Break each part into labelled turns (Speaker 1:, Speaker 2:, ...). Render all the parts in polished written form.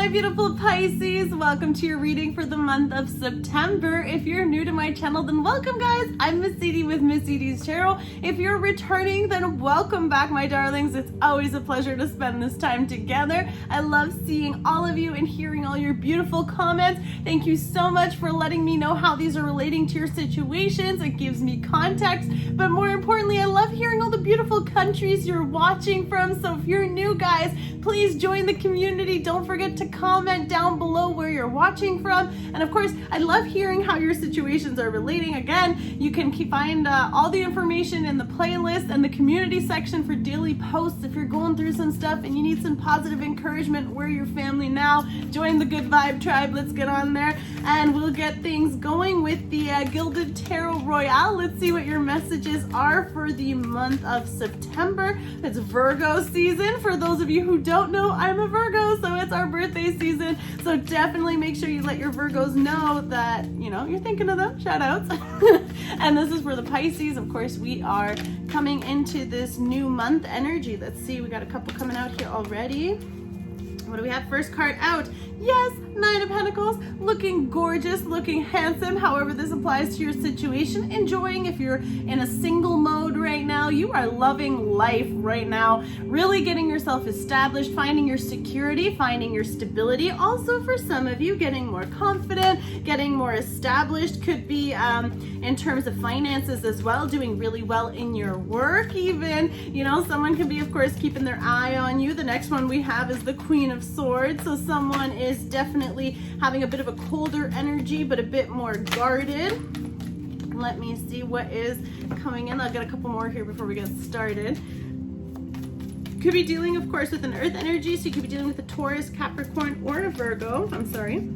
Speaker 1: my beautiful Pisces. Welcome to your reading for the month of September. If you're new to my channel, then welcome, guys. I'm Miss Edie with Miss Edie's Tarot. If you're returning, then welcome back, my darlings. It's always a pleasure to spend this time together. I love seeing all of you and hearing all your beautiful comments. Thank you so much for letting me know how these are relating to your situations. It gives me context, but more importantly, I love hearing all the beautiful countries you're watching from. So if you're new, guys, please join the community. Don't forget to comment down below where you're watching from. And of course, I love hearing how your situations are relating. Again, you can find all the information in the playlist and the community section for daily posts. If you're going through some stuff and you need some positive encouragement, we're your family now. Join the Good Vibe Tribe. Let's get on there and we'll get things going with the Gilded Tarot Royale. Let's see what your messages are for the month of September. It's Virgo season. For those of you who don't know, I'm a Virgo, so it's our birthday season. So definitely make sure you let your Virgos know that, you know, you're thinking of them. Shout outs. And this is for the Pisces. Of course, we are coming into this new month energy. Let's see, we got a couple coming out here already. What do we have? First card out. Yes, Nine of Pentacles, looking gorgeous, looking handsome. However this applies to your situation. Enjoying if you're in a single mode right now. You are loving life right now. Really getting yourself established, finding your security, finding your stability. Also for some of you, getting more confident, getting more established. Could be in terms of finances as well, doing really well in your work even. You know, someone can be, of course, keeping their eye on you. The next one we have is the Queen of Swords. So someone is definitely having a bit of a colder energy, but a bit more guarded. Let me see what is coming in. I'll get a couple more here before we get started. Could be dealing, of course, with an earth energy. So you could be dealing with a Taurus, Capricorn, or a Virgo. I'm sorry.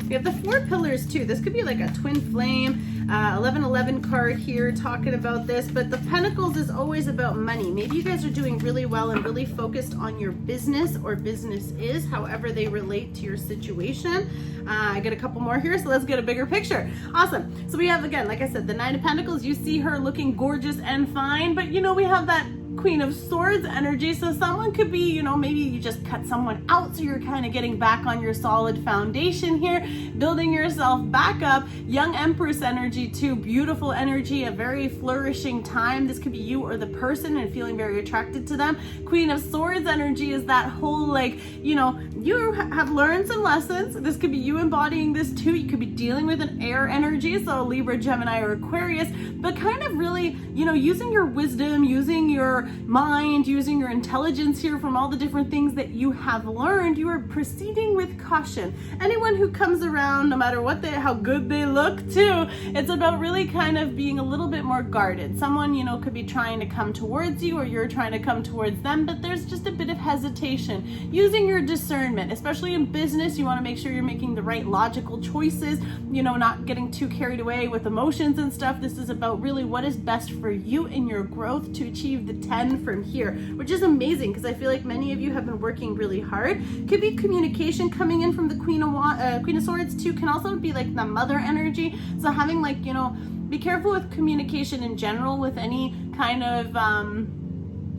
Speaker 1: We have the four pillars too. This could be like a twin flame, 1111 card here talking about this, but the Pentacles is always about money. Maybe you guys are doing really well and really focused on your business or business is, however they relate to your situation. I get a couple more here, so let's get a bigger picture. Awesome. So we have, again, like I said, the Nine of Pentacles. You see her looking gorgeous and fine, but you know, we have that Queen of Swords energy. So someone could be, you know, maybe you just cut someone out, so you're kind of getting back on your solid foundation here, building yourself back up. Young Empress energy too, beautiful energy, a very flourishing time. This could be you or the person and feeling very attracted to them. Queen of Swords energy is that whole, like, you know, you have learned some lessons. This could be you embodying this too. You could be dealing with an air energy, so Libra, Gemini, or Aquarius, but kind of really, you know, using your wisdom, using your mind, using your intelligence here from all the different things that you have learned. You are proceeding with caution. Anyone who comes around, no matter what how good they look too, it's about really kind of being a little bit more guarded. Someone, you know, could be trying to come towards you or you're trying to come towards them, but there's just a bit of hesitation. Using your discernment, especially in business, you want to make sure you're making the right logical choices, you know, not getting too carried away with emotions and stuff. This is about really what is best for you in your growth to achieve the 10 from here, which is amazing because I feel like many of you have been working really hard. Could be communication coming in from the Queen of Swords too. Can also be like the mother energy. So having, like, you know, be careful with communication in general with any kind of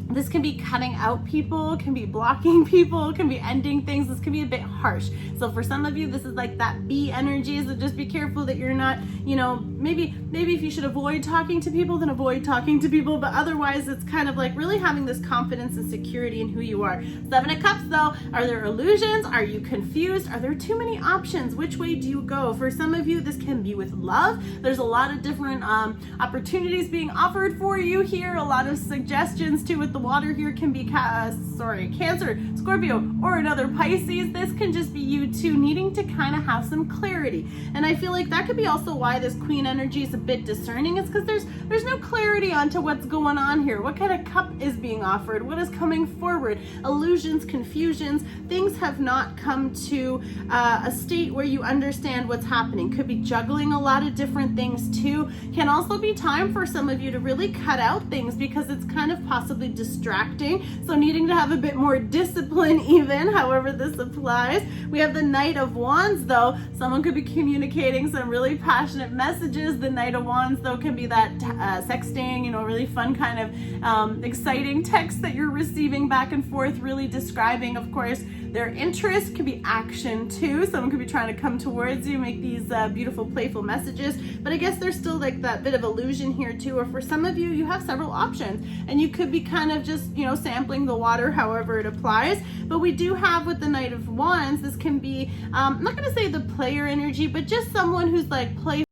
Speaker 1: this can be cutting out people, can be blocking people, can be ending things. This can be a bit harsh. So for some of you, this is like that B energy. So just be careful that you're not, you know, maybe if you should avoid talking to people, then avoid talking to people. But otherwise, it's kind of like really having this confidence and security in who you are. Seven of Cups though, are there illusions? Are you confused? Are there too many options? Which way do you go? For some of you, this can be with love. There's a lot of different opportunities being offered for you here. A lot of suggestions too. With the water here can be Cancer, Scorpio, or another Pisces. This can just be you too needing to kind of have some clarity. And I feel like that could be also why this Queen energy is a bit discerning. It's because there's no clarity onto what's going on here. What kind of cup is being offered? What is coming forward? Illusions, confusions, things have not come to a state where you understand what's happening. Could be juggling a lot of different things too. Can also be time for some of you to really cut out things because it's kind of possibly distracting. So needing to have a bit more discipline even, however this applies. We have the Knight of Wands though. Someone could be communicating some really passionate messages. The Knight of Wands though can be that sexting, you know, really fun kind of exciting text that you're receiving back and forth, really describing, of course, Their interest could be action too. Someone could be trying to come towards you, make these beautiful, playful messages. But I guess there's still like that bit of illusion here too. Or for some of you, you have several options and you could be kind of just, you know, sampling the water however it applies. But we do have with the Knight of Wands, this can be, I'm not going to say the player energy, but just someone who's like playful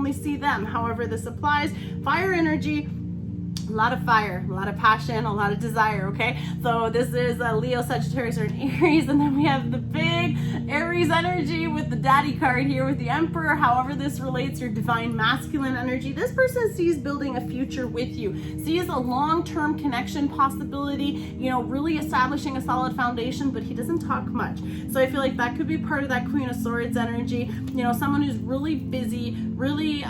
Speaker 1: only see them. However this applies, fire energy, a lot of fire, a lot of passion, a lot of desire, okay? So this is a Leo, Sagittarius, or an Aries, and then we have the big Aries energy with the daddy card here with the Emperor. However this relates, your divine masculine energy. This person sees building a future with you, sees a long-term connection possibility, you know, really establishing a solid foundation, but he doesn't talk much. So I feel like that could be part of that Queen of Swords energy, you know, someone who's really busy, really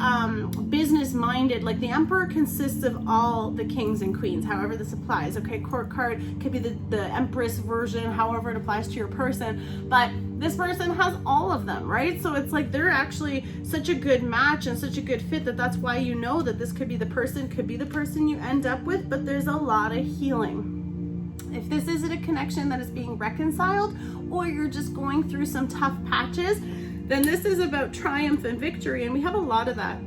Speaker 1: business-minded. Like the Emperor consists of all the kings and queens, however this applies, okay? Court card could be the Empress version, however it applies to your person, but this person has all of them, right? So it's like they're actually such a good match and such a good fit that's why you know that this could be the person you end up with, but there's a lot of healing. If this isn't a connection that is being reconciled, or you're just going through some tough patches, then this is about triumph and victory, and we have a lot of that.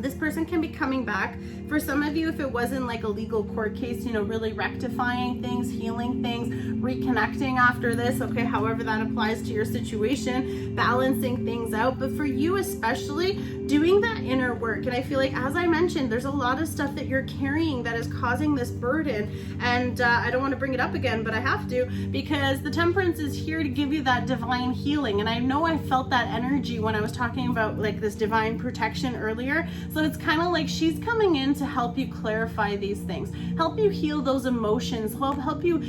Speaker 1: This person can be coming back. For some of you, if it wasn't like a legal court case, you know, really rectifying things, healing things, reconnecting after this, okay, however that applies to your situation, balancing things out. But for you especially, doing that inner work. And I feel like, as I mentioned, there's a lot of stuff that you're carrying that is causing this burden. And I don't want to bring it up again, but I have to, because the Temperance is here to give you that divine healing. And I know I felt that energy when I was talking about like this divine protection earlier. So it's kind of like she's coming in to help you clarify these things, help you heal those emotions, help you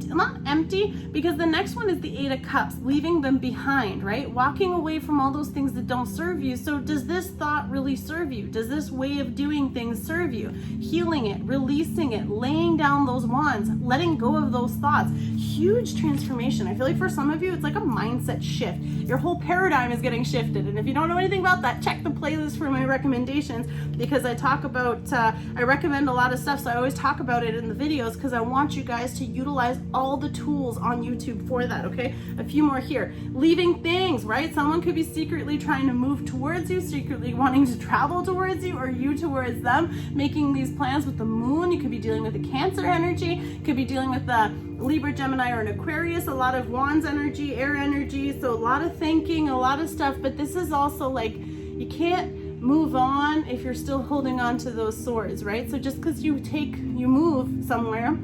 Speaker 1: not empty, because the next one is the Eight of Cups, leaving them behind, right? Walking away from all those things that don't serve you. So does this thought really serve you? Does this way of doing things serve you? Healing it, releasing it, laying down those wands, letting go of those thoughts. Huge transformation. I feel like for some of you, it's like a mindset shift. Your whole paradigm is getting shifted. And if you don't know anything about that, check the playlist for my recommendations, because I talk about, I recommend a lot of stuff. So I always talk about it in the videos because I want you guys to utilize all the tools on YouTube for that, okay? A few more here. Leaving things, right? Someone could be secretly trying to move towards you, secretly wanting to travel towards you, or you towards them, making these plans with the moon. You could be dealing with the Cancer energy, could be dealing with the Libra, Gemini, or an Aquarius, a lot of Wands energy, air energy, so a lot of thinking, a lot of stuff. But this is also like, you can't move on if you're still holding on to those swords, right? So just because you move somewhere,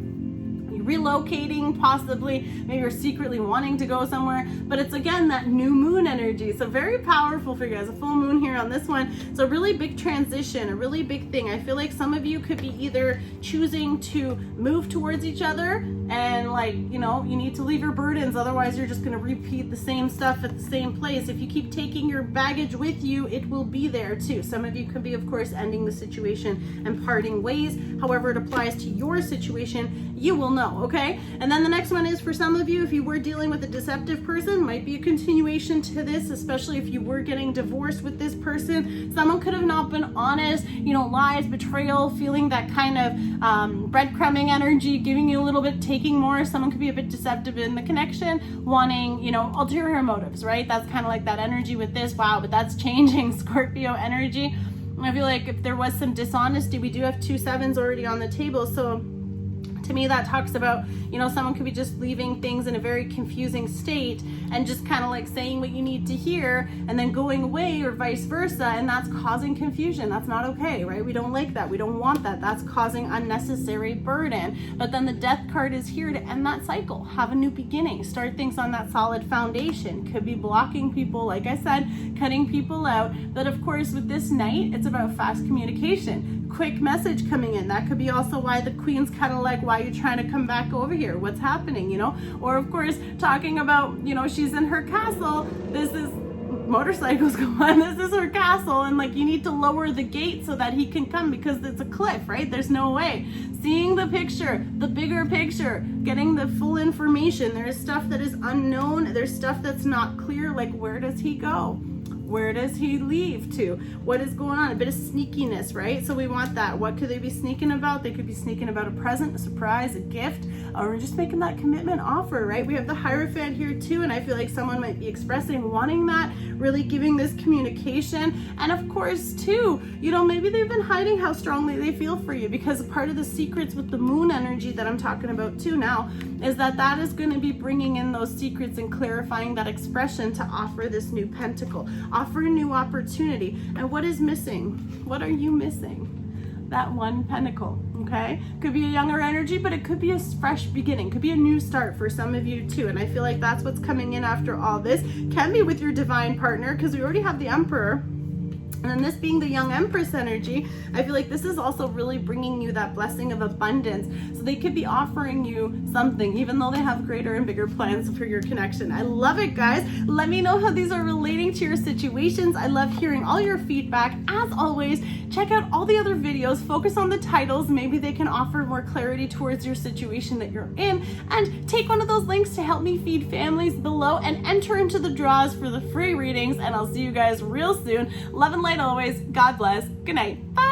Speaker 1: relocating, possibly, maybe you're secretly wanting to go somewhere, but it's again that new moon energy. So very powerful for you guys, a full moon here on this one. So really big transition, a really big thing. I feel like some of you could be either choosing to move towards each other and like, you know, you need to leave your burdens, otherwise you're just going to repeat the same stuff at the same place. If you keep taking your baggage with you, it will be there too. Some of you could be, of course, ending the situation and parting ways. However it applies to your situation, you will know. Okay, and then the next one is for some of you, if you were dealing with a deceptive person, might be a continuation to this, especially if you were getting divorced with this person. Someone could have not been honest, you know, lies, betrayal, feeling that kind of breadcrumbing energy, giving you a little bit, taking more. Someone could be a bit deceptive in the connection, wanting, you know, ulterior motives, right? That's kind of like that energy with this. Wow, but that's changing. Scorpio energy. I feel like if there was some dishonesty, we do have 2 sevens already on the table, so to me that talks about, you know, someone could be just leaving things in a very confusing state and just kind of like saying what you need to hear and then going away, or vice versa, and that's causing confusion. That's not okay, right? We don't like that. We don't want that. That's causing unnecessary burden. But then the Death card is here to end that cycle, have a new beginning, start things on that solid foundation. Could be blocking people, like I said, cutting people out. But of course with this Knight, it's about fast communication, quick message coming in. That could be also why the Queen's kind of like, why are you trying to come back over here? What's happening, you know? Or of course talking about, you know, she's in her castle, this is motorcycles go on, this is her castle, and like you need to lower the gate so that he can come because it's a cliff, right? There's no way. Seeing the picture, the bigger picture, getting the full information. There is stuff that is unknown, there's stuff that's not clear, like where does he go? Where does he leave to? What is going on? A bit of sneakiness, right? So we want that. What could they be sneaking about? They could be sneaking about a present, a surprise, a gift, or just making that commitment offer, right? We have the Hierophant here too, and I feel like someone might be expressing wanting that, really giving this communication. And of course too, you know, maybe they've been hiding how strongly they feel for you, because part of the secrets with the moon energy that I'm talking about too now is that is going to be bringing in those secrets and clarifying that expression to offer this new pentacle, offer a new opportunity. And what is missing? What are you missing? That one pentacle, okay? Could be a younger energy, but it could be a fresh beginning, could be a new start for some of you too. And I feel like that's what's coming in after all this. Can be with your divine partner, because we already have the Emperor. And then this being the young Empress energy, I feel like this is also really bringing you that blessing of abundance. So they could be offering you something, even though they have greater and bigger plans for your connection. I love it, guys. Let me know how these are relating to your situations. I love hearing all your feedback. As always, check out all the other videos. Focus on the titles. Maybe they can offer more clarity towards your situation that you're in. And take one of those links to help me feed families below and enter into the draws for the free readings. And I'll see you guys real soon. Love and light always. God bless. Good night. Bye.